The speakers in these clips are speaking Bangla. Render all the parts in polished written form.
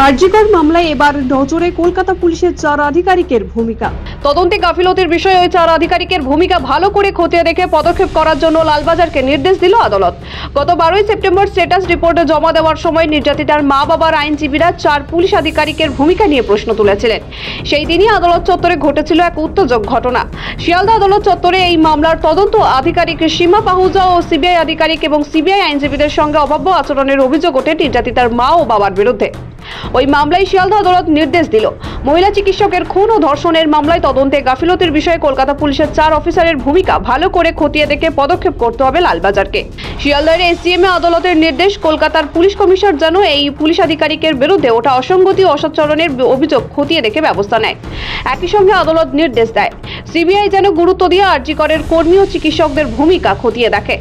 আরজিকর মামলায় এবার নজরে কলকাতা পুলিশের 4 আধিকারিকের ভূমিকা। তদন্তে গাফিলতির বিষয়ে ওই 4 আধিকারিকের ভূমিকা ভালো করে খতিয়ে দেখে পদক্ষেপ করার জন্য লালবাজারকে নির্দেশ দিল আদালত। গত 12 সেপ্টেম্বর স্ট্যাটাস রিপোর্ট জমা দেওয়ার সময় নির্যাতিতার মা বাবার আইনজীবীরা 4 পুলিশ আধিকারিকের ভূমিকা নিয়ে প্রশ্ন তুলেছিলেন। সেই দিনই আদালত চত্বরে ঘটেছিল এক উত্তেজক ঘটনা। শিয়ালদা আদালত চত্বরে এই মামলার তদন্ত আধিকারিক সীমা পাহুজা ও সিবিআই আধিকারিক এবং সিবিআই আইনজীবীদের সঙ্গে অভব্য আচরণের অভিযোগ ওঠে নির্যাতিতার মা ও বাবার বিরুদ্ধে। ওই মামলায় শিয়ালদা আদালত নির্দেশ দিল, মহিলা চিকিৎসকের খুন ও ধর্ষণের মামলায় তদন্তে গাফিলতির বিষয়ে কলকাতা পুলিশের 4 অফিসারের ভূমিকা ভালো করে খতিয়ে দেখে পদক্ষেপ করতে হবে লালবাজারকে। শিয়ালদার এসডিএম আদালতের নির্দেশ, কলকাতার পুলিশ কমিশনার যেন এই পুলিশ আধিকারিকের বিরুদ্ধে ওঠা অসঙ্গতি ও অসচ্চরণের অভিযোগ খতিয়ে দেখে ব্যবস্থা নেয়। একই সঙ্গে আদালত নির্দেশ দেয়, সিবিআই যেন গুরুত্ব দিয়ে আরজিকরের কর্মী ও চিকিৎসকদের ভূমিকা খতিয়ে দেখে।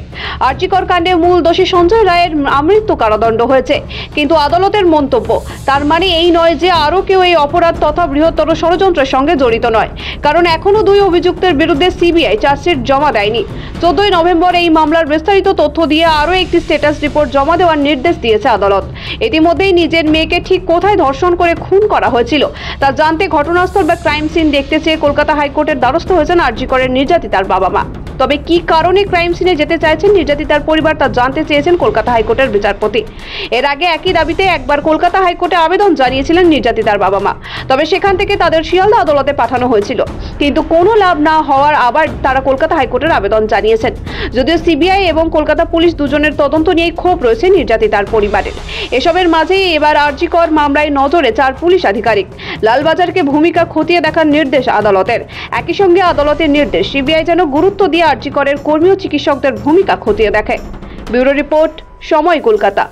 আরজিকর কাণ্ডে মূল দোষী সঞ্জয় রায়ের আমৃত্যু কারাদণ্ড হয়েছে, কিন্তু আদালতের মন্তব্য তার মানে এই নয় যে আরও কেউ এই অপরাধ তথা বৃহত্তর ষড়যন্ত্রের সঙ্গে জড়িত নয়, কারণ এখনো 2 অভিযুক্তের বিরুদ্ধে সিবিআই চার্জশিট জমা দেয়নি। 14 নভেম্বর এই মামলার বিস্তারিত তথ্য দিয়ে আরও একটি স্ট্যাটাস রিপোর্ট জমা দেওয়ার নির্দেশ দিয়েছে আদালত। ইতিমধ্যেই নিজের মেয়েকে ঠিক কোথায় ধর্ষণ করে খুন করা হয়েছিল তা জানতে ঘটনাস্থল বা ক্রাইম সিন দেখতে চেয়ে কলকাতা হাইকোর্টের দ্বারস্থ হয়েছেন আরজিকরের নির্যাতিতার বাবা মা। তবে কি কারণে ক্রাইম সিনে যেতে চাইছেন নির্যাতিতার পরিবার তা জানতে চেয়েছেন কলকাতা হাইকোর্টের বিচারপতি। এর আগে একই দাবিতে একবার কলকাতা হাইকোর্টে আবেদন জানিয়েছিলেন নির্যাতিতার বাবা মা, তবে সেখান থেকে তাদের শিয়ালদা আদালতে পাঠানো হয়েছিল, কিন্তু কোনো লাভ না হওয়ার আবার তারা কলকাতা হাইকোর্টের আবেদন জানিয়েছেন। যদিও সিবিআই এবং কলকাতা পুলিশ দুজনের তদন্ত নিয়েই ক্ষোভ রয়েছে নির্যাতিতার পরিবারের। এসবের মাঝেই এবার আরজিকর মামলায় নজরে 4 পুলিশ আধিকারিক। লালবাজারকে ভূমিকা খতিয়ে দেখার নির্দেশ আদালতের। একই সঙ্গে আদালতের নির্দেশ, সিবিআই যেন গুরুত্ব দিয়ে আরজিকরের কর্মী ও চিকিৎসকদের ভূমিকা খতিয়ে দেখে। ব্যুরো রিপোর্ট, সময়, কলকাতা।